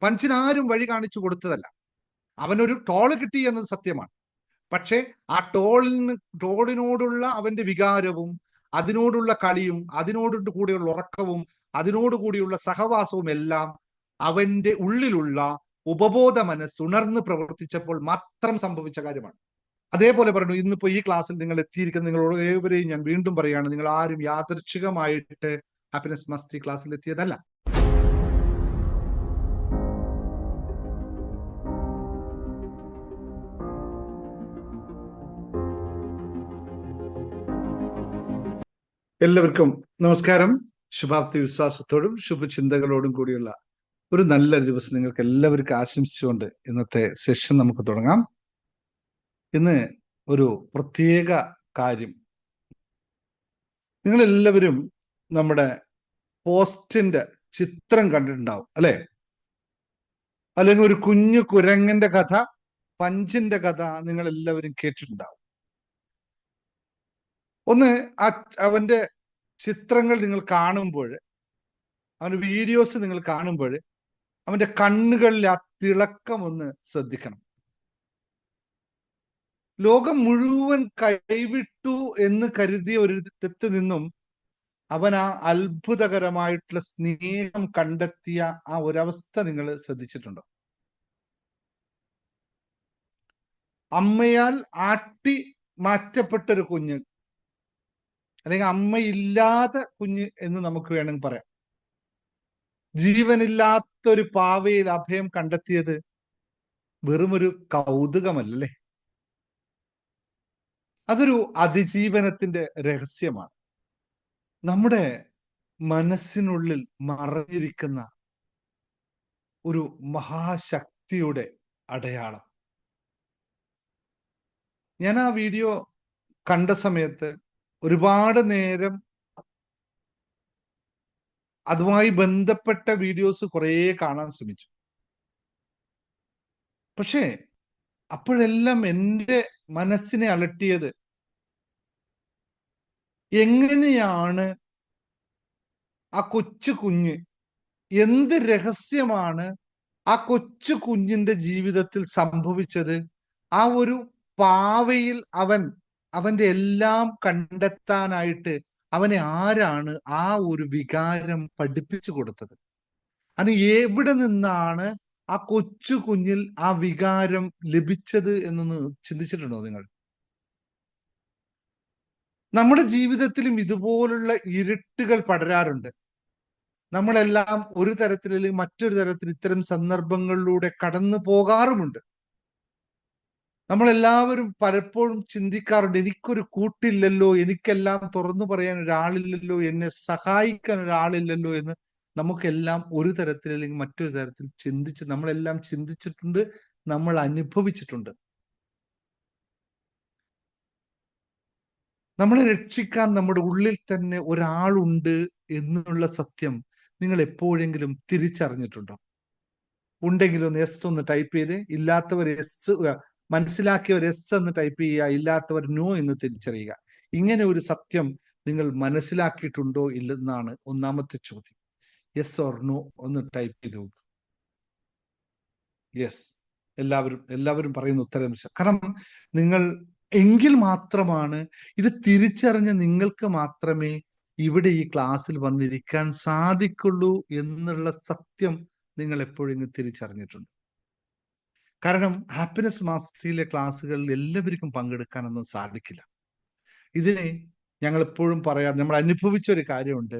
പഞ്ചിനാരും വഴി കാണിച്ചു കൊടുത്തതല്ല. അവനൊരു ടോള് കിട്ടി എന്നത് സത്യമാണ്. പക്ഷേ ആ ടോളിനോടുള്ള അവന്റെ വികാരവും, അതിനോടുള്ള കളിയും, അതിനോട് കൂടിയുള്ള ഉറക്കവും, അതിനോട് കൂടിയുള്ള സഹവാസവും എല്ലാം അവന്റെ ഉള്ളിലുള്ള ഉപബോധ മനസ്സ് ഉണർന്ന് പ്രവർത്തിച്ചപ്പോൾ മാത്രം സംഭവിച്ച കാര്യമാണ്. അതേപോലെ പറഞ്ഞു, ഇന്നിപ്പോ ഈ ക്ലാസ്സിൽ നിങ്ങൾ എത്തിയിരിക്കുന്ന നിങ്ങളോട് ഏവരെയും ഞാൻ വീണ്ടും പറയുകയാണ്, നിങ്ങൾ ആരും യാദൃച്ഛികമായിട്ട് ഹാപ്പിനെസ് മാസ്റ്ററി ക്ലാസ്സിൽ എത്തിയതല്ല. എല്ലാവർക്കും നമസ്കാരം. ശുഭാപ്തി വിശ്വാസത്തോടും ശുഭചിന്തകളോടും കൂടിയുള്ള ഒരു നല്ലൊരു ദിവസം നിങ്ങൾക്ക് എല്ലാവർക്കും ആശംസിച്ചുകൊണ്ട് ഇന്നത്തെ സെഷൻ നമുക്ക് തുടങ്ങാം. ഇന്ന് ഒരു പ്രത്യേക കാര്യം, നിങ്ങളെല്ലാവരും നമ്മുടെ പോസ്റ്റിന്റെ ചിത്രം കണ്ടിട്ടുണ്ടാവും അല്ലെ? അല്ലെങ്കിൽ ഒരു കുഞ്ഞു കുരങ്ങന്റെ കഥ, പഞ്ചിന്റെ കഥ നിങ്ങൾ എല്ലാവരും കേട്ടിട്ടുണ്ടാവും. ഒന്ന് അവന്റെ ചിത്രങ്ങൾ നിങ്ങൾ കാണുമ്പോൾ, അവന്റെ വീഡിയോസ് നിങ്ങൾ കാണുമ്പോൾ അവന്റെ കണ്ണുകളിൽ ആ തിളക്കം ഒന്ന് ശ്രദ്ധിക്കണം. ലോകം മുഴുവൻ കൈവിട്ടു എന്ന് കരുതിയ ഒരിടത്ത് നിന്നും അവൻ ആ അത്ഭുതകരമായിട്ടുള്ള സ്നേഹം കണ്ടെത്തിയ ആ ഒരവസ്ഥ നിങ്ങൾ ശ്രദ്ധിച്ചിട്ടുണ്ടോ? അമ്മയാൽ ആട്ടി മാറ്റപ്പെട്ടൊരു കുഞ്ഞ്, അല്ലെങ്കിൽ അമ്മയില്ലാത്ത കുഞ്ഞ് എന്ന് നമുക്ക് വേണമെങ്കിൽ പറയാം. ജീവനില്ലാത്ത ഒരു പാവയിൽ അഭയം കണ്ടെത്തിയത് വെറുമൊരു കൗതുകമല്ലേ? അതൊരു അതിജീവനത്തിന്റെ രഹസ്യമാണ്. നമ്മുടെ മനസ്സിനുള്ളിൽ മറഞ്ഞിരിക്കുന്ന ഒരു മഹാശക്തിയുടെ അടയാളം. ഞാൻ ആ വീഡിയോ കണ്ട സമയത്ത് ഒരുപാട് നേരം അതുമായി ബന്ധപ്പെട്ട വീഡിയോസ് കുറേ കാണാൻ ശ്രമിച്ചു. പക്ഷേ അപ്പോഴെല്ലാം എൻ്റെ മനസ്സിനെ അലട്ടിയത്, എങ്ങനെയാണ് ആ കൊച്ചു കുഞ്ഞ്, എന്ത് രഹസ്യമാണ് ആ കൊച്ചു കുഞ്ഞിന്റെ ജീവിതത്തിൽ സംഭവിച്ചത്? ആ ഒരു പാവയിൽ അവന്റെ എല്ലാം കണ്ടെത്താനായിട്ട് അവനെ ആരാണ് ആ ഒരു വികാരം പഠിപ്പിച്ചു കൊടുത്തത്? അത് എവിടെ നിന്നാണ് ആ കൊച്ചു കുഞ്ഞിൽ ആ വികാരം ലഭിച്ചത് എന്നൊന്ന് ചിന്തിച്ചിട്ടുണ്ടോ നിങ്ങൾ? നമ്മുടെ ജീവിതത്തിലും ഇതുപോലുള്ള ഇരുട്ടുകൾ പടരാറുണ്ട്. നമ്മളെല്ലാം ഒരു തരത്തിൽ അല്ലെങ്കിൽ മറ്റൊരു തരത്തിൽ ഇത്തരം സന്ദർഭങ്ങളിലൂടെ കടന്നു പോകാറുമുണ്ട്. നമ്മളെല്ലാവരും പലപ്പോഴും ചിന്തിക്കാറുണ്ട്, എനിക്കൊരു കൂട്ടില്ലല്ലോ, എനിക്കെല്ലാം തുറന്നു പറയാൻ ഒരാളില്ലല്ലോ, എന്നെ സഹായിക്കാൻ ഒരാളില്ലല്ലോ എന്ന് നമുക്കെല്ലാം ഒരു തരത്തിൽ അല്ലെങ്കിൽ മറ്റൊരു തരത്തിൽ നമ്മളെല്ലാം ചിന്തിച്ചിട്ടുണ്ട്, നമ്മൾ അനുഭവിച്ചിട്ടുണ്ട്. നമ്മളെ രക്ഷിക്കാൻ നമ്മുടെ ഉള്ളിൽ തന്നെ ഒരാളുണ്ട് എന്നുള്ള സത്യം നിങ്ങൾ എപ്പോഴെങ്കിലും തിരിച്ചറിഞ്ഞിട്ടുണ്ടോ? ഉണ്ടെങ്കിൽ ഒന്ന് എസ് ഒന്ന് ടൈപ്പ് ചെയ്ത്, ഇല്ലാത്തവർ എസ്, മനസ്സിലാക്കിയവർ എസ് എന്ന് ടൈപ്പ് ചെയ്യുക, ഇല്ലാത്തവർ നോ എന്ന് തിരിച്ചറിയുക. ഇങ്ങനെ ഒരു സത്യം നിങ്ങൾ മനസ്സിലാക്കിയിട്ടുണ്ടോ ഇല്ലെന്നാണ് ഒന്നാമത്തെ ചോദ്യം. യെസ് ഓർ നോ ഒന്ന് ടൈപ്പ് ചെയ്ത് നോക്കുക. യെസ്, എല്ലാവരും പറയുന്ന ഉത്തരം. കാരണം നിങ്ങൾ എങ്കിൽ മാത്രമാണ്, ഇത് തിരിച്ചറിഞ്ഞ നിങ്ങൾക്ക് മാത്രമേ ഇവിടെ ഈ ക്ലാസ്സിൽ വന്നിരിക്കാൻ സാധിക്കുള്ളൂ എന്നുള്ള സത്യം നിങ്ങൾ എപ്പോഴെങ്കിലും തിരിച്ചറിഞ്ഞിട്ടുണ്ട്? കാരണം ഹാപ്പിനെസ് മാസ്റ്ററിയിലെ ക്ലാസ്സുകളിൽ എല്ലാവർക്കും പങ്കെടുക്കാനൊന്നും സാധിക്കില്ല. ഇതിനെ ഞങ്ങൾ എപ്പോഴും പറയാം, നമ്മൾ അനുഭവിച്ച ഒരു കാര്യമുണ്ട്,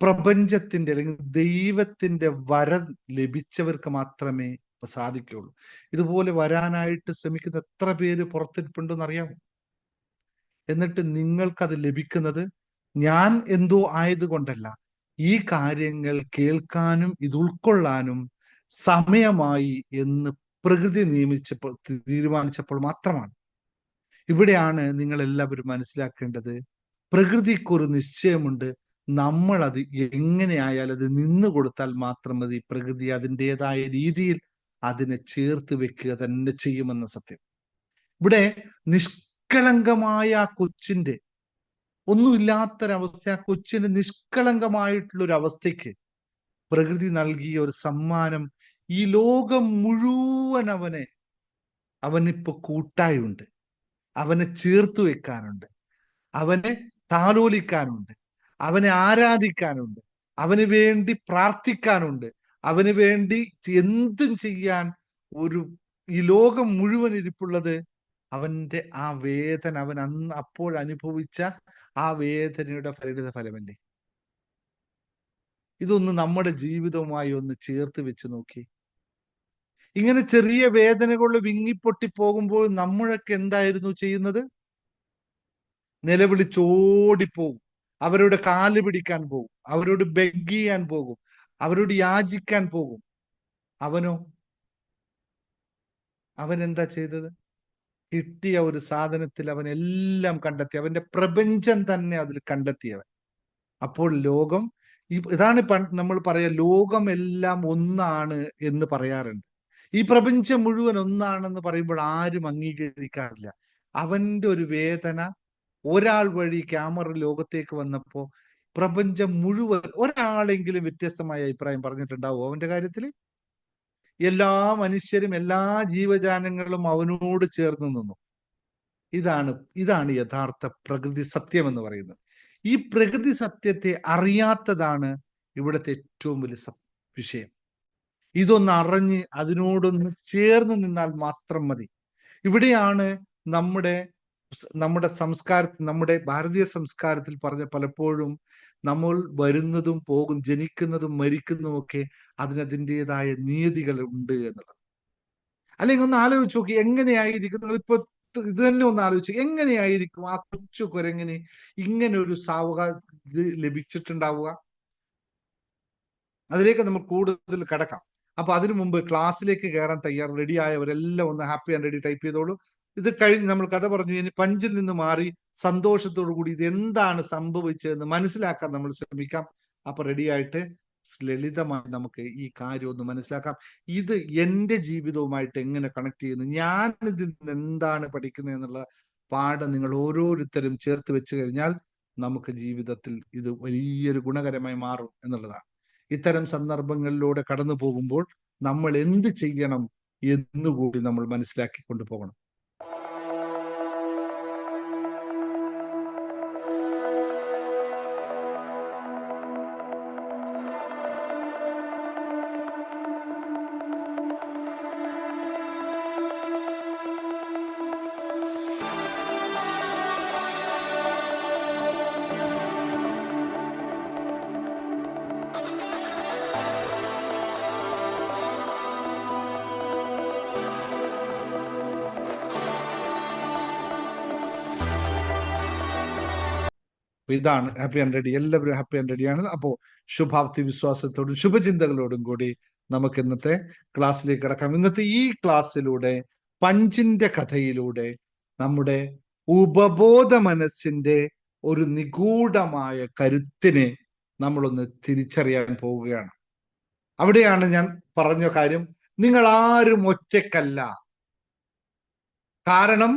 പ്രപഞ്ചത്തിന്റെ അല്ലെങ്കിൽ ദൈവത്തിന്റെ വരം ലഭിച്ചവർക്ക് മാത്രമേ സാധിക്കുള്ളൂ. ഇതുപോലെ വരാനായിട്ട് ശ്രമിക്കുന്ന എത്ര പേര് പുറത്തിരിപ്പുണ്ടെന്ന് അറിയാമോ? എന്നിട്ട് നിങ്ങൾക്കത് ലഭിക്കുന്നത് ഞാൻ എന്തോ ആയതുകൊണ്ടല്ല, ഈ കാര്യങ്ങൾ കേൾക്കാനും ഇത് ഉൾക്കൊള്ളാനും സമയമായി എന്ന് പ്രകൃതി തീരുമാനിച്ചപ്പോൾ മാത്രമാണ്. ഇവിടെയാണ് നിങ്ങൾ എല്ലാവരും മനസ്സിലാക്കേണ്ടത്, പ്രകൃതിക്കൊരു നിശ്ചയമുണ്ട്. നമ്മൾ അത് എങ്ങനെയായാലും അത് നിന്നു കൊടുത്താൽ മാത്രം മതി. പ്രകൃതി അതിൻ്റെതായ രീതിയിൽ അതിനെ ചേർത്ത് വെക്കുക തന്നെ ചെയ്യുമെന്ന സത്യം. ഇവിടെ നിഷ്കളങ്കമായ ആ കൊച്ചിന്റെ ഒന്നുമില്ലാത്തൊരവസ്ഥ, ആ കൊച്ചിന്റെ നിഷ്കളങ്കമായിട്ടുള്ളൊരു അവസ്ഥയ്ക്ക് പ്രകൃതി നൽകിയ ഒരു സമ്മാനം. ഈ ലോകം മുഴുവൻ അവനിപ്പോ കൂട്ടായുണ്ട്, അവനെ ചേർത്ത് വെക്കാനുണ്ട്, അവനെ താലോലിക്കാനുണ്ട്, അവനെ ആരാധിക്കാനുണ്ട്, അവന് വേണ്ടി പ്രാർത്ഥിക്കാനുണ്ട്, അവന് വേണ്ടി എന്തും ചെയ്യാൻ ഒരു ഈ ലോകം മുഴുവൻ ഇരിപ്പുള്ളത് അവന്റെ ആ വേദന, അവൻ അന്ന് അപ്പോൾ അനുഭവിച്ച ആ വേദനയുടെ പരിണിത ഫലമല്ലേ. ഇതൊന്ന് നമ്മുടെ ജീവിതവുമായി ഒന്ന് ചേർത്ത് വെച്ച് നോക്കി. ഇങ്ങനെ ചെറിയ വേദനകൾ വിങ്ങിപ്പൊട്ടി പോകുമ്പോൾ നമ്മളൊക്കെ എന്തായിരുന്നു ചെയ്യുന്നത്? നിലവിളിച്ചോടിപ്പോകും, അവരുടെ കാല് പിടിക്കാൻ പോകും, അവരോട് ബെഗ് ചെയ്യാൻ പോകും, അവരോട് യാചിക്കാൻ പോകും. അവനോ, അവൻ എന്താ ചെയ്തത്? കിട്ടിയ ഒരു സാധനത്തിൽ അവൻ എല്ലാം കണ്ടെത്തി, അവന്റെ പ്രപഞ്ചം തന്നെ അതിൽ കണ്ടെത്തിയവൻ. അപ്പോൾ ലോകം ഇതാണ് നമ്മൾ പറയാ, ലോകമെല്ലാം ഒന്നാണ് എന്ന് പറയാറുണ്ട്. ഈ പ്രപഞ്ചം മുഴുവൻ ഒന്നാണെന്ന് പറയുമ്പോൾ ആരും അംഗീകരിക്കാറില്ല. അവന്റെ ഒരു വേദന ഒരാൾ വഴി ക്യാമറ ലോകത്തേക്ക് വന്നപ്പോ പ്രപഞ്ചം മുഴുവൻ, ഒരാളെങ്കിലും വ്യത്യസ്തമായ അഭിപ്രായം പറഞ്ഞിട്ടുണ്ടാവും അവന്റെ കാര്യത്തിൽ? എല്ലാ മനുഷ്യരും എല്ലാ ജീവജാലങ്ങളും അവനോട് ചേർന്ന് നിന്നു. ഇതാണ് യഥാർത്ഥ പ്രകൃതി സത്യം എന്ന് പറയുന്നത്. ഈ പ്രകൃതി സത്യത്തെ അറിയാത്തതാണ് ഇവിടുത്തെ ഏറ്റവും വലിയ വിഷയം. ഇതൊന്ന് അറിഞ്ഞ് അതിനോടൊന്ന് ചേർന്ന് നിന്നാൽ മാത്രം മതി. ഇവിടെയാണ് നമ്മുടെ സംസ്കാരത്തിൽ, നമ്മുടെ ഭാരതീയ സംസ്കാരത്തിൽ പറഞ്ഞ പലപ്പോഴും നമ്മൾ വരുന്നതും ജനിക്കുന്നതും മരിക്കുന്നതും ഒക്കെ അതിനതിൻ്റെതായ നിയതികൾ ഉണ്ട് എന്നുള്ളത്. അല്ലെങ്കിൽ ഒന്ന് ആലോചിച്ച് നോക്കി, എങ്ങനെയായിരിക്കും നിങ്ങളിപ്പോ ഇത് തന്നെ ഒന്ന് ആലോചിച്ചു, എങ്ങനെയായിരിക്കും ആ കൊച്ചു കുരങ്ങിന് ഇങ്ങനെ ഒരു ഇത് ലഭിച്ചിട്ടുണ്ടാവുക? അതിലേക്ക് നമ്മൾ കൂടുതൽ കിടക്കാം. അപ്പൊ അതിനു മുമ്പ് ക്ലാസ്സിലേക്ക് കയറാൻ റെഡി ആയവരെല്ലാം ഒന്ന് ഹാപ്പി ആൻഡ് റെഡി ടൈപ്പ് ചെയ്തോളൂ. ഇത് കഴിഞ്ഞ് നമ്മൾ കഥ പറഞ്ഞു ഇനി പഞ്ചിൽ നിന്ന് മാറി സന്തോഷത്തോടു കൂടി ഇത് എന്താണ് സംഭവിച്ചതെന്ന് മനസ്സിലാക്കാൻ നമ്മൾ ശ്രമിക്കാം. അപ്പൊ റെഡി ആയിട്ട് ലളിതമായി നമുക്ക് ഈ കാര്യം ഒന്ന് മനസ്സിലാക്കാം. ഇത് എൻ്റെ ജീവിതവുമായിട്ട് എങ്ങനെ കണക്ട് ചെയ്യുന്നു, ഞാൻ ഇതിൽ നിന്ന് എന്താണ് പഠിക്കുന്നത് എന്നുള്ള പാഠം നിങ്ങൾ ഓരോരുത്തരും ചേർത്ത് വെച്ച് കഴിഞ്ഞാൽ നമുക്ക് ജീവിതത്തിൽ ഇത് വലിയൊരു ഗുണകരമായി മാറും എന്നുള്ളതാണ്. ഇത്തരം സന്ദർഭങ്ങളിലൂടെ കടന്നു പോകുമ്പോൾ നമ്മൾ എന്ത് ചെയ്യണം എന്നുകൂടി നമ്മൾ മനസ്സിലാക്കി കൊണ്ടുപോകണം. ഇതാണ് ഹാപ്പി ആൻഡ് റെഡി. എല്ലാവരും ഹാപ്പി ആൻഡ് റെഡിയാണ്. അപ്പോൾ ശുഭാപ്തി വിശ്വാസത്തോടും ശുഭചിന്തകളോടും കൂടി നമുക്ക് ഇന്നത്തെ ക്ലാസ്സിലേക്ക് കിടക്കാം. ഇന്നത്തെ ഈ ക്ലാസ്സിലൂടെ പഞ്ചിന്റെ കഥയിലൂടെ നമ്മുടെ ഉപബോധ മനസ്സിന്റെ ഒരു നിഗൂഢമായ കരുത്തിനെ നമ്മളൊന്ന് തിരിച്ചറിയാൻ പോവുകയാണ്. അവിടെയാണ് ഞാൻ പറഞ്ഞ കാര്യം, നിങ്ങൾ ആരും ഒറ്റക്കല്ല. കാരണം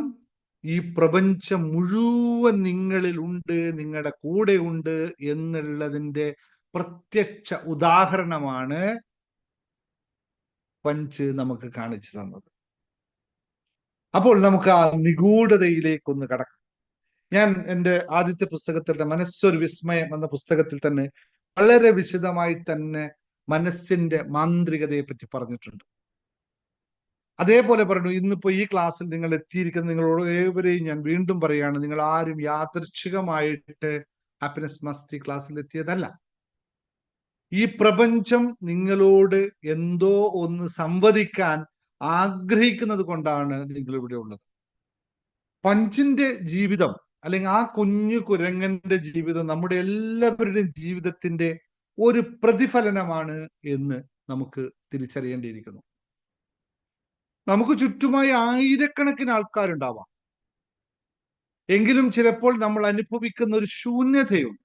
ഈ പ്രപഞ്ചം മുഴുവൻ നിങ്ങളിൽ ഉണ്ട്, നിങ്ങളുടെ കൂടെ ഉണ്ട് എന്നുള്ളതിന്റെ പ്രത്യക്ഷ ഉദാഹരണമാണ് പഞ്ച് നമുക്ക് കാണിച്ചു തന്നത്. അപ്പോൾ നമുക്ക് ആ നിഗൂഢതയിലേക്കൊന്ന് കടക്കാം. ഞാൻ എൻ്റെ ആദ്യത്തെ പുസ്തകത്തിൽ മനസ്സൊരു വിസ്മയം എന്ന പുസ്തകത്തിൽ തന്നെ വളരെ വിശദമായി തന്നെ മനസ്സിന്റെ മാന്ത്രികതയെ പറ്റി പറഞ്ഞിട്ടുണ്ട്. അതേപോലെ പറഞ്ഞു, ഇന്നിപ്പോ ഈ ക്ലാസ്സിൽ നിങ്ങൾ എത്തിയിരിക്കുന്ന നിങ്ങളോട് ഏവരെയും ഞാൻ വീണ്ടും പറയാണ്, നിങ്ങൾ ആരും യാദൃച്ഛികമായിട്ട് ഹാപ്പിനെസ് മസ്റ്റി ക്ലാസ്സിൽ എത്തിയതല്ല. ഈ പ്രപഞ്ചം നിങ്ങളോട് എന്തോ ഒന്ന് സംവദിക്കാൻ ആഗ്രഹിക്കുന്നത് കൊണ്ടാണ് നിങ്ങൾ ഇവിടെ ഉള്ളത്. പഞ്ചിന്റെ ജീവിതം അല്ലെങ്കിൽ ആ കുഞ്ഞു കുരങ്ങന്റെ ജീവിതം നമ്മുടെ എല്ലാവരുടെയും ജീവിതത്തിന്റെ ഒരു പ്രതിഫലനമാണ് എന്ന് നമുക്ക് തിരിച്ചറിയേണ്ടിയിരിക്കുന്നു. നമുക്ക് ചുറ്റുമായി ആയിരക്കണക്കിന് ആൾക്കാരുണ്ടാവാം, എങ്കിലും ചിലപ്പോൾ നമ്മൾ അനുഭവിക്കുന്ന ഒരു ശൂന്യതയുണ്ട്.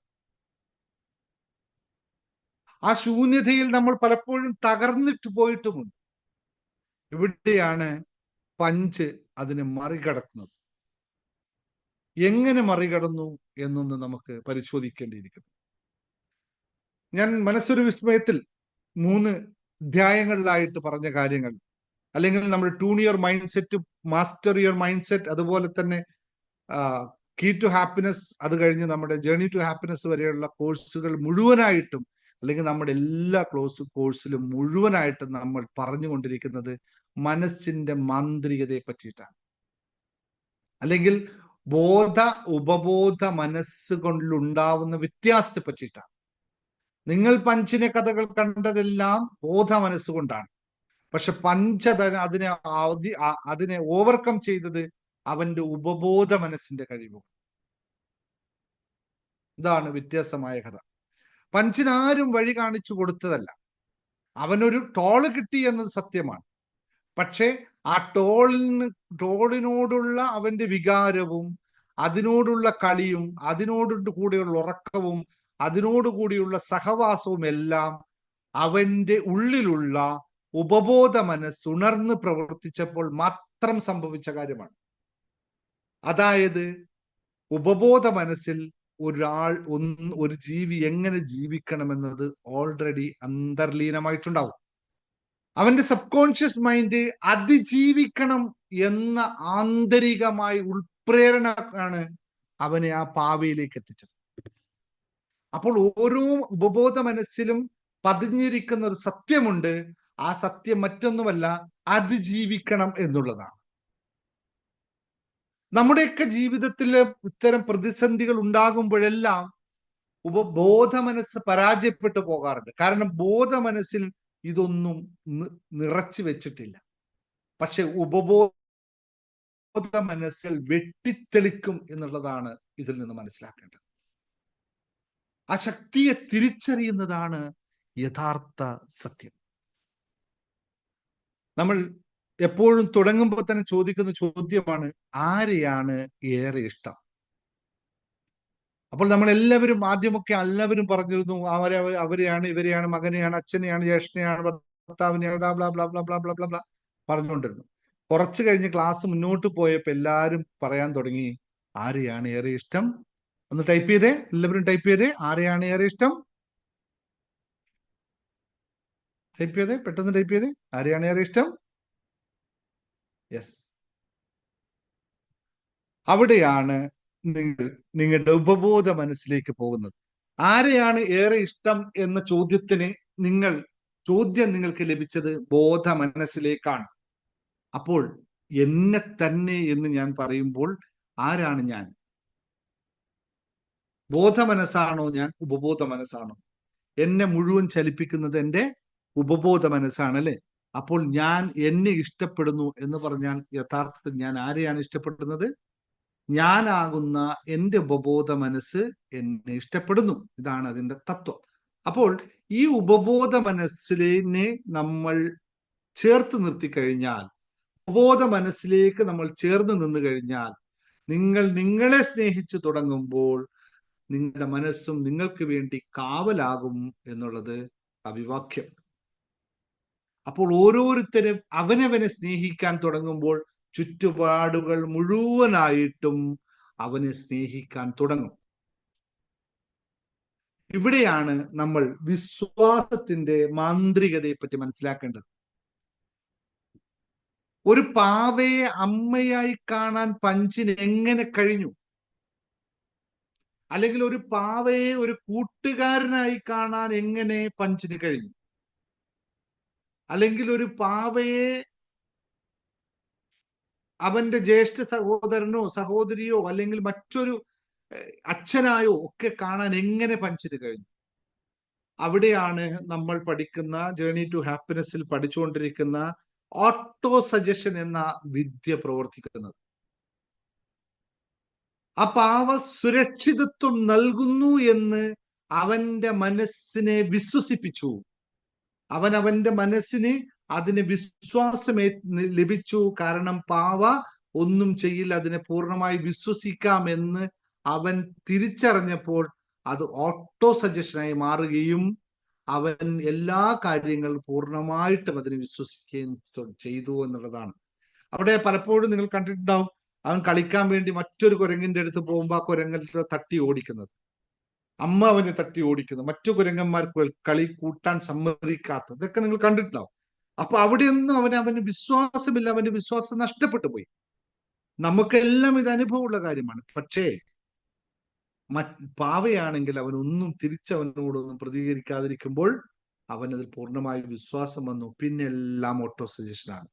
ആ ശൂന്യതയിൽ നമ്മൾ പലപ്പോഴും തകർന്നിട്ട് പോയിട്ടുമുണ്ട്. ഇവിടെയാണ് പഞ്ച് അതിനെ മറികടക്കുന്നത്. എങ്ങനെ മറികടന്നു എന്നൊന്ന് നമുക്ക് പരിശോധിക്കേണ്ടിയിരിക്കുന്നു. ഞാൻ മനസ്സൊരു വിസ്മയത്തിൽ 3 അധ്യായങ്ങളിലായിട്ട് പറഞ്ഞ കാര്യങ്ങൾ, അല്ലെങ്കിൽ നമ്മൾ tune your mind set, master your mind set, അതുപോലെ തന്നെ കീ ടു ഹാപ്പിനെസ്, അത് കഴിഞ്ഞ് നമ്മുടെ ജേർണി ടു ഹാപ്പിനെസ് വരെയുള്ള കോഴ്സുകൾ മുഴുവനായിട്ടും, അല്ലെങ്കിൽ നമ്മുടെ എല്ലാ കോഴ്സിലും മുഴുവനായിട്ടും നമ്മൾ പറഞ്ഞുകൊണ്ടിരിക്കുന്നത് മനസ്സിന്റെ മാന്ത്രികതയെ പറ്റിയിട്ടാണ്, അല്ലെങ്കിൽ ബോധ ഉപബോധ മനസ്സുകൊണ്ടുണ്ടാവുന്ന വ്യത്യാസത്തെ പറ്റിയിട്ടാണ്. നിങ്ങൾ പഞ്ചിനെ കഥകൾ കണ്ടതെല്ലാം ബോധ മനസ്സുകൊണ്ടാണ്. പക്ഷെ പഞ്ചധന അതിനെ ഓവർകം ചെയ്തത് അവന്റെ ഉപബോധ മനസ്സിന്റെ കഴിവ്. ഇതാണ് വ്യത്യാസമായ കഥ. പഞ്ചിനാരും വഴി കാണിച്ചു കൊടുത്തതല്ല. അവനൊരു ടോള് കിട്ടി എന്നത് സത്യമാണ്. പക്ഷെ ആ ടോളിനോടുള്ള അവന്റെ വികാരവും, അതിനോടുള്ള കളിയും, അതിനോട് കൂടിയുള്ള ഉറക്കവും, അതിനോടുകൂടിയുള്ള സഹവാസവും എല്ലാം അവന്റെ ഉള്ളിലുള്ള ഉപബോധ മനസ്സ് ഉണർന്ന് പ്രവർത്തിച്ചപ്പോൾ മാത്രം സംഭവിച്ച കാര്യമാണ്. അതായത് ഉപബോധ മനസ്സിൽ ഒരു ജീവി എങ്ങനെ ജീവിക്കണമെന്നത് ഓൾറെഡി അന്തർലീനമായിട്ടുണ്ടാവും. അവന്റെ സബ് കോൺഷ്യസ് മൈൻഡ് അതിജീവിക്കണം എന്ന ആന്തരികമായ ഉൾപ്രേരണ ആണ് അവനെ ആ പാവയിലേക്ക് എത്തിച്ചത്. അപ്പോൾ ഓരോ ഉപബോധ മനസ്സിലും പതിഞ്ഞിരിക്കുന്ന ഒരു സത്യമുണ്ട്. ആ സത്യം മറ്റൊന്നുമല്ല, അതിജീവിക്കണം എന്നുള്ളതാണ്. നമ്മുടെയൊക്കെ ജീവിതത്തിൽ ഇത്തരം പ്രതിസന്ധികൾ ഉണ്ടാകുമ്പോഴെല്ലാം ഉപബോധ മനസ്സ് പരാജയപ്പെട്ടു പോകാറുണ്ട്. കാരണം ബോധ മനസ്സിൽ ഇതൊന്നും നിറച്ചു വെച്ചിട്ടില്ല. പക്ഷെ ഉപബോധ മനസ്സിൽ വെട്ടിത്തെളിക്കും എന്നുള്ളതാണ് ഇതിൽ നിന്ന് മനസ്സിലാക്കേണ്ടത്. ആ ശക്തിയെ തിരിച്ചറിയുന്നതാണ് യഥാർത്ഥ സത്യം. നമ്മൾ എപ്പോഴും തുടങ്ങുമ്പോൾ തന്നെ ചോദിക്കുന്ന ചോദ്യമാണ്, ആരെയാണ് ഏറെ ഇഷ്ടം? അപ്പോൾ നമ്മൾ എല്ലാവരും ആദ്യമൊക്കെ എല്ലാവരും പറഞ്ഞിരുന്നു അവരെയാണ്, ഇവരെയാണ്, മകനെയാണ്, അച്ഛനെയാണ്, ജ്യേഷ്ഠനെയാണ്, ഭർത്താവിനെയാണ്, blah blah blah blah blah blah blah blah പറഞ്ഞുകൊണ്ടിരുന്നു. കുറച്ചു കഴിഞ്ഞ് ക്ലാസ് മുന്നോട്ട് പോയപ്പോൾ എല്ലാവരും പറയാൻ തുടങ്ങി, ആരെയാണ് ഏറെ ഇഷ്ടം? ഒന്ന് ടൈപ്പ് ചെയ്തേ, എല്ലാവരും ടൈപ്പ് ചെയ്തേ, ആരെയാണ് ഏറെ ഇഷ്ടം? ടൈപ്പ് ചെയ്തേ, പെട്ടെന്ന് ടൈപ്പ് ചെയ്തേ, ആരെയാണ് ഏറെ ഇഷ്ടം? യെസ്, അവിടെയാണ് നിങ്ങളുടെ ഉപബോധ മനസ്സിലേക്ക് പോകുന്നത്. ആരെയാണ് ഏറെ ഇഷ്ടം എന്ന ചോദ്യം നിങ്ങൾക്ക് ലഭിച്ചത് ബോധ മനസ്സിലേക്കാണ്. അപ്പോൾ എന്നെ തന്നെ എന്ന് ഞാൻ പറയുമ്പോൾ ആരാണ് ഞാൻ? ബോധ മനസ്സാണോ ഞാൻ? ഉപബോധ മനസ്സാണോ? എന്നെ മുഴുവൻ ചലിപ്പിക്കുന്നത് എൻ്റെ ഉപബോധ മനസ്സാണ്, അല്ലെ? അപ്പോൾ ഞാൻ എന്നെ ഇഷ്ടപ്പെടുന്നു എന്ന് പറഞ്ഞാൽ യഥാർത്ഥത്തിൽ ഞാൻ ആരെയാണ് ഇഷ്ടപ്പെടുന്നത്? ഞാനാകുന്ന എൻ്റെ ഉപബോധ മനസ്സ് എന്നെ ഇഷ്ടപ്പെടുന്നു. ഇതാണ് അതിൻ്റെ തത്വം. അപ്പോൾ ഈ ഉപബോധ മനസ്സിനെ നമ്മൾ ചേർത്ത് നിർത്തി കഴിഞ്ഞാൽ, ഉപബോധ മനസ്സിലേക്ക് നമ്മൾ ചേർന്ന് നിന്ന് കഴിഞ്ഞാൽ, നിങ്ങളെ സ്നേഹിച്ചു തുടങ്ങുമ്പോൾ നിങ്ങളുടെ മനസ്സും നിങ്ങൾക്ക് വേണ്ടി കാവലാകും എന്നുള്ളത് അവിവാക്യം. അപ്പോൾ ഓരോരുത്തരും അവനവനെ സ്നേഹിക്കാൻ തുടങ്ങുമ്പോൾ ചുറ്റുപാടുകൾ മുഴുവനായിട്ടും അവനെ സ്നേഹിക്കാൻ തുടങ്ങും. ഇവിടെയാണ് നമ്മൾ വിശ്വാസത്തിന്റെ മാന്ത്രികതയെ പറ്റി മനസ്സിലാക്കേണ്ടത്. ഒരു പാവയെ അമ്മയായി കാണാൻ പഞ്ചിന് എങ്ങനെ കഴിഞ്ഞു? അല്ലെങ്കിൽ ഒരു പാവയെ ഒരു കൂട്ടുകാരനായി കാണാൻ എങ്ങനെ പഞ്ചിന് കഴിഞ്ഞു? അല്ലെങ്കിൽ ഒരു പാവയെ അവന്റെ ജ്യേഷ്ഠ സഹോദരനോ സഹോദരിയോ അല്ലെങ്കിൽ മറ്റൊരു അച്ഛനായോ ഒക്കെ കാണാൻ എങ്ങനെ പഞ്ചിന് കഴിഞ്ഞു? അവിടെയാണ് നമ്മൾ പഠിക്കുന്ന ജേർണി ടു ഹാപ്പിനെസ്സിൽ പഠിച്ചുകൊണ്ടിരിക്കുന്ന ഓട്ടോ സജഷൻ എന്ന വിദ്യ പ്രവർത്തിക്കുന്നത്. ആ പാവ സുരക്ഷിതത്വം നൽകുന്നു എന്ന് അവന്റെ മനസ്സിനെ വിശ്വസിപ്പിച്ചു. അവന്റെ മനസ്സിന് അതിന് വിശ്വാസം ലഭിച്ചു. കാരണം പാവ ഒന്നും ചെയ്യില്ല, അതിനെ പൂർണ്ണമായി വിശ്വസിക്കാം എന്ന് അവൻ തിരിച്ചറിഞ്ഞപ്പോൾ അത് ഓട്ടോ സജഷനായി മാറുകയും അവൻ എല്ലാ കാര്യങ്ങളും പൂർണ്ണമായിട്ടും അതിനെ വിശ്വസിക്കുകയും ചെയ്തു എന്നുള്ളതാണ്. അവിടെ പലപ്പോഴും നിങ്ങൾ കണ്ടിട്ടുണ്ടാവും, അവൻ കളിക്കാൻ വേണ്ടി മറ്റൊരു കുരങ്ങിന്റെ അടുത്ത് പോകുമ്പോൾ ആ കുരങ്ങിൽ തട്ടി ഓടിക്കുന്നത്. അമ്മ അവനെ തട്ടി ഓടിക്കുന്നു, മറ്റു കുരങ്ങന്മാർ കളി കൂട്ടാൻ സമ്മതിക്കാത്തത്, ഇതൊക്കെ നിങ്ങൾ കണ്ടിട്ടുണ്ടാവും. അപ്പൊ അവിടെയൊന്നും അവന് വിശ്വാസമില്ല, അവന്റെ വിശ്വാസം നഷ്ടപ്പെട്ടു പോയി. നമുക്കെല്ലാം ഇത് അനുഭവമുള്ള കാര്യമാണ്. പക്ഷേ പാവയാണെങ്കിൽ അവനൊന്നും തിരിച്ചവനോടൊന്നും പ്രതികരിക്കാതിരിക്കുമ്പോൾ അവനതിൽ പൂർണ്ണമായി വിശ്വാസം വന്നു. പിന്നെ എല്ലാം ഓട്ടോ സജഷനാണ്.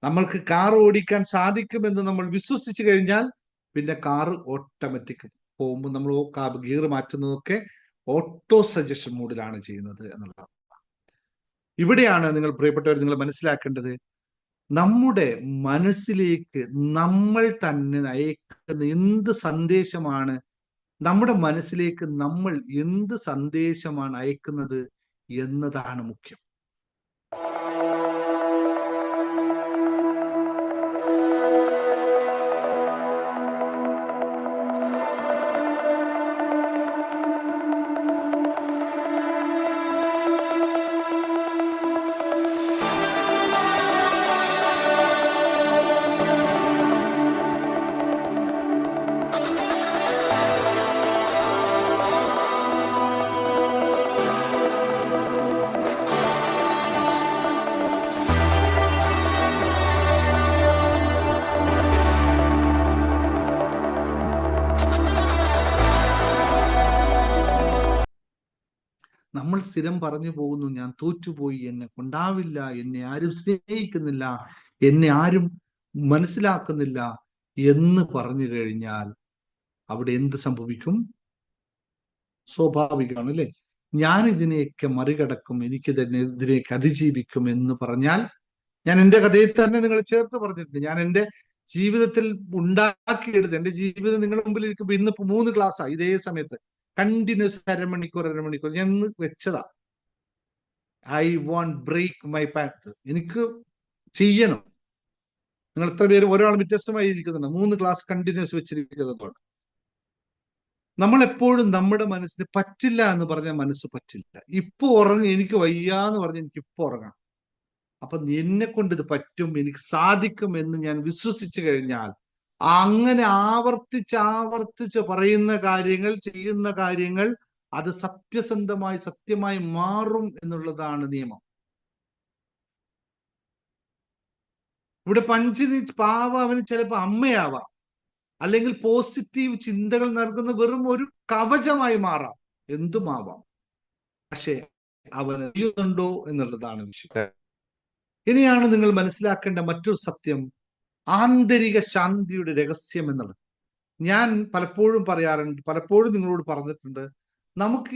നമ്മൾക്ക് കാർ ഓടിക്കാൻ സാധിക്കുമെന്ന് നമ്മൾ വിശ്വസിച്ചു കഴിഞ്ഞാൽ പിന്നെ കാറ് ഓട്ടോമാറ്റിക് പോകുമ്പോൾ നമ്മൾ ഗിയർ മാറ്റുന്നതൊക്കെ ഓട്ടോ സജഷൻ മോഡിലാണ് ചെയ്യുന്നത് എന്നുള്ളതാണ്. ഇവിടെയാണ് നിങ്ങൾ പ്രിയപ്പെട്ടവർ നിങ്ങൾ മനസ്സിലാക്കേണ്ടത്, നമ്മുടെ മനസ്സിലേക്ക് നമ്മൾ തന്നെ അയക്കുന്ന എന്ത് സന്ദേശമാണ്, നമ്മുടെ മനസ്സിലേക്ക് നമ്മൾ എന്ത് സന്ദേശമാണ് അയക്കുന്നത് എന്നതാണ് മുഖ്യം. നമ്മൾ സ്ഥിരം പറഞ്ഞു പോകുന്നു, ഞാൻ തോറ്റുപോയി, എന്നെ കൊണ്ടാവില്ല, എന്നെ ആരും സ്നേഹിക്കുന്നില്ല, എന്നെ ആരും മനസ്സിലാക്കുന്നില്ല എന്ന് പറഞ്ഞു കഴിഞ്ഞാൽ അവിടെ എന്ത് സംഭവിക്കും? സ്വാഭാവികമാണ് അല്ലെ? ഞാൻ ഇതിനെയൊക്കെ മറികടക്കും, എനിക്ക് തന്നെ ഇതിനെയൊക്കെ അതിജീവിക്കും എന്ന് പറഞ്ഞാൽ, ഞാൻ എൻ്റെ കഥയിൽ തന്നെ നിങ്ങൾ ചേർത്ത് പറഞ്ഞിട്ടുണ്ട്, ഞാൻ എൻ്റെ ജീവിതത്തിൽ ഉണ്ടാക്കിയെടുത്ത്, എൻ്റെ ജീവിതം നിങ്ങളുടെ മുമ്പിൽ ഇരിക്കുമ്പോൾ ഇന്ന് 3 ക്ലാസ്സാണ് ഇതേ സമയത്ത് കണ്ടിന്യൂസ് അരമണിക്കൂർ ഞാൻ വെച്ചതാ. I won't break my path, എനിക്ക് ചെയ്യണം. നിങ്ങൾ എത്ര പേര് ഒരാൾ വ്യത്യസ്തമായി ഇരിക്കുന്നുണ്ട് 3 ക്ലാസ് കണ്ടിന്യൂസ് വെച്ചിരിക്കുന്നതുകൊണ്ട്. നമ്മൾ എപ്പോഴും നമ്മുടെ മനസ്സിന് പറ്റില്ല എന്ന് പറഞ്ഞാൽ മനസ്സ് പറ്റില്ല. ഇപ്പൊ ഉറങ്ങി, എനിക്ക് വയ്യാന്ന് പറഞ്ഞ് എനിക്ക് ഇപ്പൊ ഉറങ്ങാം. അപ്പൊ എന്നെ കൊണ്ട് ഇത് പറ്റും, എനിക്ക് സാധിക്കും എന്ന് ഞാൻ വിശ്വസിച്ചു കഴിഞ്ഞാൽ അങ്ങനെ ആവർത്തിച്ച് പറയുന്ന കാര്യങ്ങൾ, ചെയ്യുന്ന കാര്യങ്ങൾ അത് സത്യമായി മാറും എന്നുള്ളതാണ് നിയമം. ഇവിടെ പഞ്ചിന് പാവ അവന് ചിലപ്പോ അമ്മയാവാം, അല്ലെങ്കിൽ പോസിറ്റീവ് ചിന്തകൾ നൽകുന്ന വെറും ഒരു കവചമായി മാറാം, എന്തുമാവാം. പക്ഷെ അവന് ചെയ്യുന്നുണ്ടോ എന്നുള്ളതാണ് വിഷയം. ഇനിയാണ് നിങ്ങൾ മനസ്സിലാക്കേണ്ട മറ്റൊരു സത്യം, ആന്തരിക ശാന്തിയുടെ രഹസ്യം എന്നുള്ളത്. ഞാൻ പലപ്പോഴും പറയാറുണ്ട്, പലപ്പോഴും നിങ്ങളോട് പറഞ്ഞിട്ടുണ്ട്, നമുക്ക്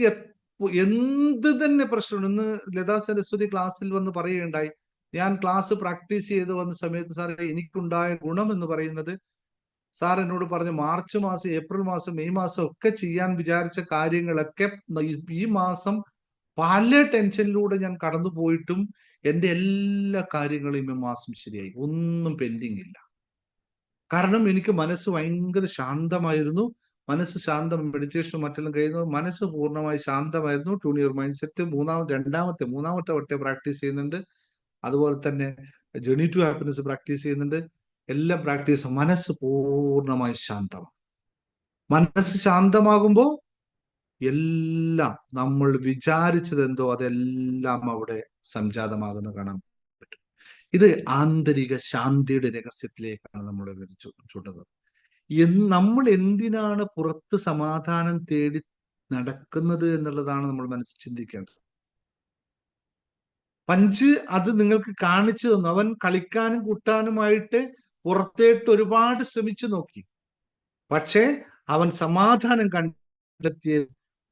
എന്ത് തന്നെ പ്രശ്നമുണ്ട്. ഇന്ന് ലതാ സരസ്വതി ക്ലാസ്സിൽ വന്ന് പറയുകയുണ്ടായി, ഞാൻ ക്ലാസ് പ്രാക്ടീസ് ചെയ്ത് വന്ന സമയത്ത് സാറേ എനിക്കുണ്ടായ ഗുണം എന്ന് പറയുന്നത്, സാർ എന്നോട് പറഞ്ഞു മാർച്ച് മാസം, ഏപ്രിൽ മാസം, മെയ് മാസം ഒക്കെ ചെയ്യാൻ വിചാരിച്ച കാര്യങ്ങളൊക്കെ ഈ മാസം പല ടെൻഷനിലൂടെ ഞാൻ കടന്നു പോയിട്ടും എൻ്റെ എല്ലാ കാര്യങ്ങളും ഈ മാസം ശരിയായി, ഒന്നും പെൻഡിങ് ഇല്ല. കാരണം എനിക്ക് മനസ്സ് ഭയങ്കര ശാന്തമായിരുന്നു. മനസ്സ് ശാന്തം, മെഡിറ്റേഷനും മറ്റെല്ലാം കഴിയുന്നത് മനസ്സ് പൂർണ്ണമായി ശാന്തമായിരുന്നു. ട്യൂൺ യുവർ മൈൻഡ് സെറ്റ് മൂന്നാമത്തെ വട്ടം പ്രാക്ടീസ് ചെയ്യുന്നുണ്ട്. അതുപോലെ തന്നെ ജേർണി ടു ഹാപ്പിനെസ് പ്രാക്ടീസ് ചെയ്യുന്നുണ്ട്. എല്ലാം പ്രാക്ടീസ്, മനസ്സ് പൂർണ്ണമായി ശാന്തമാണ്. മനസ്സ് ശാന്തമാകുമ്പോൾ എല്ലാം നമ്മൾ വിചാരിച്ചത് എന്തോ അതെല്ലാം അവിടെ സംജാതമാകുന്ന കാണാൻ പറ്റും. ഇത് ആന്തരിക ശാന്തിയുടെ രഹസ്യത്തിലേക്കാണ് നമ്മൾ ചൂണ്ടുന്നത്. നമ്മൾ എന്തിനാണ് പുറത്ത് സമാധാനം തേടി നടക്കുന്നത് എന്നുള്ളതാണ് നമ്മൾ മനസ്സിൽ ചിന്തിക്കേണ്ടത്. പഞ്ച് അത് നിങ്ങൾക്ക് കാണിച്ചു തന്നു. അവൻ കളിക്കാനും കൂട്ടാനുമായിട്ട് പുറത്തേട്ട് ഒരുപാട് ശ്രമിച്ചു നോക്കി, പക്ഷേ അവൻ സമാധാനം കണ്ടെത്തിയ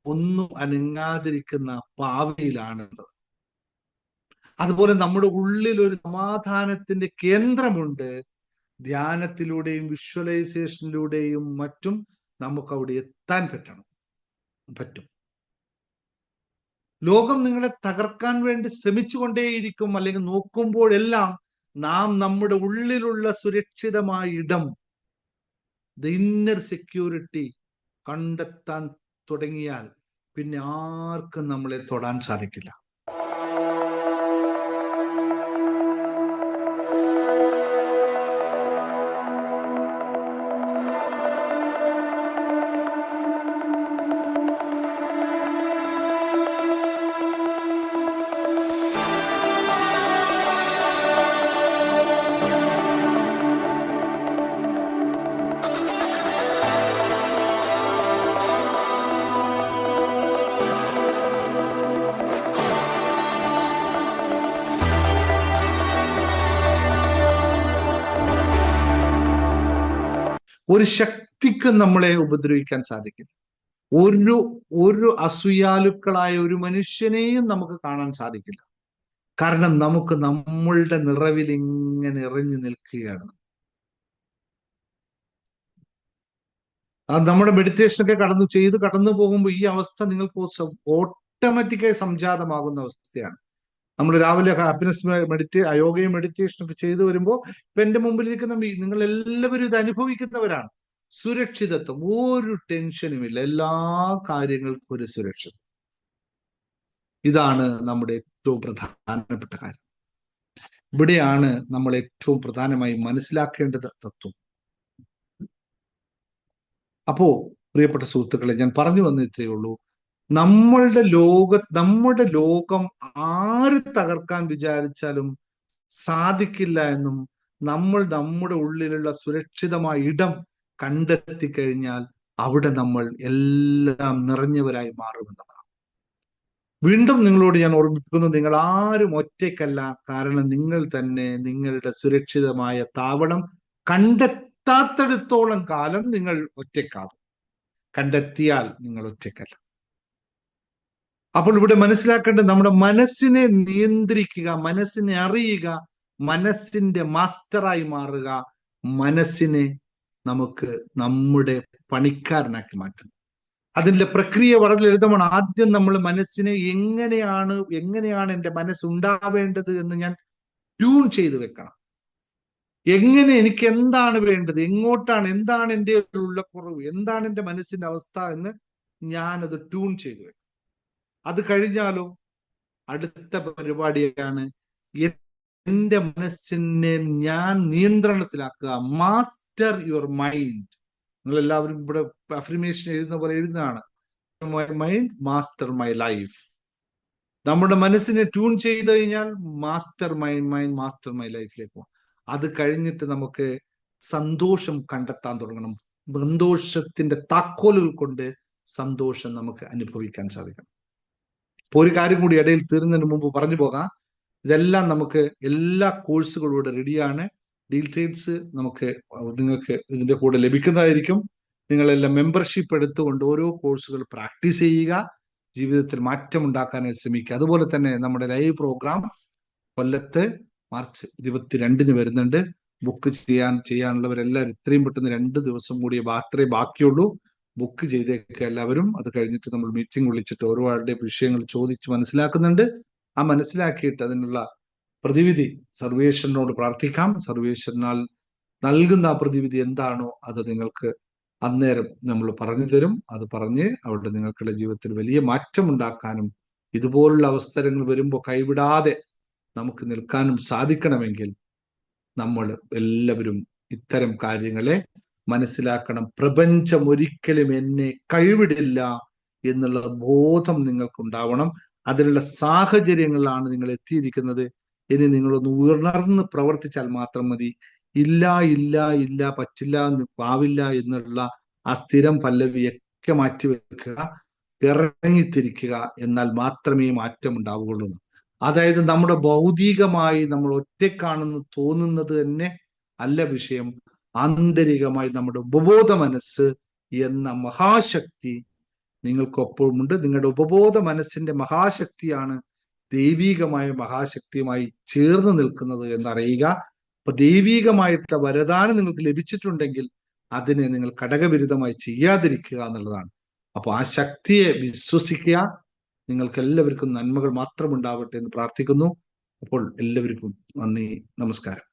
ഒന്നും അനങ്ങാതിരിക്കുന്ന പാവയിലാണുള്ളത്. അതുപോലെ നമ്മുടെ ഉള്ളിൽ ഒരു സമാധാനത്തിന്റെ കേന്ദ്രമുണ്ട്. ധ്യാനത്തിലൂടെയും വിഷ്വലൈസേഷനിലൂടെയും മറ്റും നമുക്ക് അവിടെ എത്താൻ പറ്റും. ലോകം നിങ്ങളെ തകർക്കാൻ വേണ്ടി ശ്രമിച്ചുകൊണ്ടേയിരിക്കും, അല്ലെങ്കിൽ നോക്കുമ്പോഴെല്ലാം നാം നമ്മുടെ ഉള്ളിലുള്ള സുരക്ഷിതമായ ഇടം, ദ ഇന്നർ സെക്യൂരിറ്റി കണ്ടെത്താൻ തുടങ്ങിയാൽ പിന്നെ ആർക്കും നമ്മളെ തൊടാൻ സാധിക്കില്ല. ഒരു ശക്തിക്കും നമ്മളെ ഉപദ്രവിക്കാൻ സാധിക്കില്ല. ഒരു ഒരു അസൂയാലുക്കളായ ഒരു മനുഷ്യനെയും നമുക്ക് കാണാൻ സാധിക്കില്ല. കാരണം നമുക്ക് നമ്മളുടെ നിറവിൽ ഇങ്ങനെ എറിഞ്ഞു നിൽക്കുകയാണ്. അത് നമ്മുടെ മെഡിറ്റേഷനൊക്കെ കടന്നു പോകുമ്പോൾ ഈ അവസ്ഥ നിങ്ങൾക്ക് ഓട്ടോമാറ്റിക്കായി സംജാതമാകുന്ന അവസ്ഥയാണ്. നമ്മൾ രാവിലെ ഹാപ്പിനെസ് യോഗയും മെഡിറ്റേഷനും ഒക്കെ ചെയ്തു വരുമ്പോൾ ഇപ്പൊ എന്റെ മുമ്പിലിരിക്കുന്ന നിങ്ങൾ എല്ലാവരും ഇത് അനുഭവിക്കുന്നവരാണ്. സുരക്ഷിതത്വം, ഒരു ടെൻഷനുമില്ല, എല്ലാ കാര്യങ്ങൾക്കും ഒരു സുരക്ഷിതം. ഇതാണ് നമ്മുടെ ഏറ്റവും പ്രധാനപ്പെട്ട കാര്യം. ഇവിടെയാണ് നമ്മൾ ഏറ്റവും പ്രധാനമായി മനസ്സിലാക്കേണ്ടത് തത്വം. അപ്പോ പ്രിയപ്പെട്ട സുഹൃത്തുക്കളെ, ഞാൻ പറഞ്ഞു വന്ന ഇത്രയേ ഉള്ളൂ. നമ്മുടെ ലോകം ആര് തകർക്കാൻ വിചാരിച്ചാലും സാധിക്കില്ല എന്നും, നമ്മൾ നമ്മുടെ ഉള്ളിലുള്ള സുരക്ഷിതമായ ഇടം കണ്ടെത്തി കഴിഞ്ഞാൽ അവിടെ നമ്മൾ എല്ലാം നിറഞ്ഞവരായി മാറുമെന്നതാണ്. വീണ്ടും നിങ്ങളോട് ഞാൻ ഓർമ്മിപ്പിക്കുന്നു, നിങ്ങൾ ആരും ഒറ്റയ്ക്കല്ല. കാരണം നിങ്ങൾ തന്നെ നിങ്ങളുടെ സുരക്ഷിതമായ താവളം കണ്ടെത്താത്തിടത്തോളം കാലം നിങ്ങൾ ഒറ്റയ്ക്കാകും. കണ്ടെത്തിയാൽ നിങ്ങൾ ഒറ്റയ്ക്കല്ല. അപ്പോൾ ഇവിടെ മനസ്സിലാക്കേണ്ടത്, നമ്മുടെ മനസ്സിനെ നിയന്ത്രിക്കുക, മനസ്സിനെ അറിയുക, മനസ്സിന്റെ മാസ്റ്ററായി മാറുക, മനസ്സിനെ നമുക്ക് നമ്മുടെ പണിക്കാരനാക്കി മാറ്റും. അതിന്റെ പ്രക്രിയ വളരെ ലളിതമാണ്. ആദ്യം നമ്മൾ മനസ്സിനെ എങ്ങനെയാണ് എൻ്റെ മനസ്സുണ്ടാവേണ്ടത് എന്ന് ഞാൻ ട്യൂൺ ചെയ്ത് വെക്കണം. എനിക്ക് എന്താണ് വേണ്ടത്, എന്താണ് എൻ്റെ ഉള്ള കുറവ്, എന്താണ് എൻ്റെ മനസ്സിന്റെ അവസ്ഥ എന്ന് ഞാനത് ട്യൂൺ ചെയ്ത് വെക്കണം. അത് കഴിഞ്ഞാലോ അടുത്ത പരിപാടിയാണ് എൻ്റെ മനസ്സിനെ ഞാൻ നിയന്ത്രണത്തിലാക്കുക. Master your mind. നിങ്ങൾ എല്ലാവരും ഇവിടെ അഫർമേഷൻ എഴുതുന്ന പോലെ എഴുതുന്നതാണ്, my mind master my life. നമ്മുടെ മനസ്സിനെ ട്യൂൺ ചെയ്ത് കഴിഞ്ഞാൽ master my mind master my ലൈഫിലേക്ക് പോകും. അത് കഴിഞ്ഞിട്ട് നമുക്ക് സന്തോഷം കണ്ടെത്താൻ തുടങ്ങണം. സന്തോഷത്തിന്റെ താക്കോലുകൾ കൊണ്ട് സന്തോഷം നമുക്ക് അനുഭവിക്കാൻ സാധിക്കണം. ഇപ്പൊ ഒരു കാര്യം കൂടി ഇടയിൽ തീർന്നതിന് മുമ്പ് പറഞ്ഞു പോകാം. ഇതെല്ലാം നമുക്ക് എല്ലാ കോഴ്സുകളും ഇവിടെ റെഡിയാണ്. ഡീറ്റെയിൽസ് നിങ്ങൾക്ക് ഇതിന്റെ കൂടെ ലഭിക്കുന്നതായിരിക്കും. നിങ്ങളെല്ലാം മെമ്പർഷിപ്പ് എടുത്തുകൊണ്ട് ഓരോ കോഴ്സുകൾ പ്രാക്ടീസ് ചെയ്യുക, ജീവിതത്തിൽ മാറ്റം ഉണ്ടാക്കാനായി ശ്രമിക്കുക. അതുപോലെ തന്നെ നമ്മുടെ ലൈവ് പ്രോഗ്രാം കൊല്ലത്ത് മാർച്ച് 22-ന് വരുന്നുണ്ട്. ബുക്ക് ചെയ്യാനുള്ളവരെല്ലാവരും എത്രയും പെട്ടെന്ന് 2 ദിവസം കൂടി മാത്രമേ ബാക്കിയുള്ളൂ. ബുക്ക് ചെയ്തേക്കുക എല്ലാവരും. അത് കഴിഞ്ഞിട്ട് നമ്മൾ മീറ്റിംഗ് വിളിച്ചിട്ട് ഓരോരുടെ വിഷയങ്ങൾ ചോദിച്ച് മനസ്സിലാക്കുന്നുണ്ട്. ആ മനസ്സിലാക്കിയിട്ട് അതിനുള്ള പ്രതിവിധി സർവേശ്വരനോട് പ്രാർത്ഥിക്കാം. സർവേശ്വരനാൽ നൽകുന്ന ആ പ്രതിവിധി എന്താണോ അത് നിങ്ങൾക്ക് അന്നേരം നമ്മൾ പറഞ്ഞു തരും. അത് പറഞ്ഞ് അവിടെ നിങ്ങൾക്കുള്ള ജീവിതത്തിൽ വലിയ മാറ്റം ഉണ്ടാക്കാനും ഇതുപോലുള്ള അവസരങ്ങൾ വരുമ്പോൾ കൈവിടാതെ നമുക്ക് നിൽക്കാനും സാധിക്കണമെങ്കിൽ നമ്മൾ എല്ലാവരും ഇത്തരം കാര്യങ്ങളെ മനസ്സിലാക്കണം. പ്രപഞ്ചം ഒരിക്കലും എന്നെ കൈവിടില്ല എന്നുള്ള ബോധം നിങ്ങൾക്കുണ്ടാവണം. അതിനുള്ള സാഹചര്യങ്ങളിലാണ് നിങ്ങൾ എത്തിയിരിക്കുന്നത്. ഇനി നിങ്ങളൊന്ന് ഉണർന്ന് പ്രവർത്തിച്ചാൽ മാത്രം മതി. ഇല്ല പറ്റില്ല, പാവില്ല എന്നുള്ള ആ സ്ഥിരം പല്ലവിയൊക്കെ മാറ്റിവെക്കുക, ഇറങ്ങിത്തിരിക്കുക. എന്നാൽ മാത്രമേ മാറ്റം ഉണ്ടാവുകയുള്ളൂ. അതായത് നമ്മുടെ ഭൗതികമായി നമ്മൾ ഒറ്റക്കാണെന്ന് തോന്നുന്നത് തന്നെ അല്ല വിഷയം. ആന്തരികമായി നമ്മുടെ ഉപബോധ മനസ്സ് എന്ന മഹാശക്തി നിങ്ങൾക്കൊപ്പമുണ്ട്. നിങ്ങളുടെ ഉപബോധ മനസ്സിന്റെ മഹാശക്തിയാണ് ദൈവീകമായ മഹാശക്തിയുമായി ചേർന്ന് നിൽക്കുന്നത് എന്നറിയുക. അപ്പൊ ദൈവീകമായിട്ടുള്ള വരദാനം നിങ്ങൾക്ക് ലഭിച്ചിട്ടുണ്ടെങ്കിൽ അതിനെ നിങ്ങൾ ഘടകവിരുദ്ധമായി ചെയ്യാതിരിക്കുക എന്നുള്ളതാണ്. അപ്പൊ ആ ശക്തിയെ വിശ്വസിക്കുക. നിങ്ങൾക്ക് എല്ലാവർക്കും നന്മകൾ മാത്രം ഉണ്ടാവട്ടെ എന്ന് പ്രാർത്ഥിക്കുന്നു. അപ്പോൾ എല്ലാവർക്കും നന്ദി, നമസ്കാരം.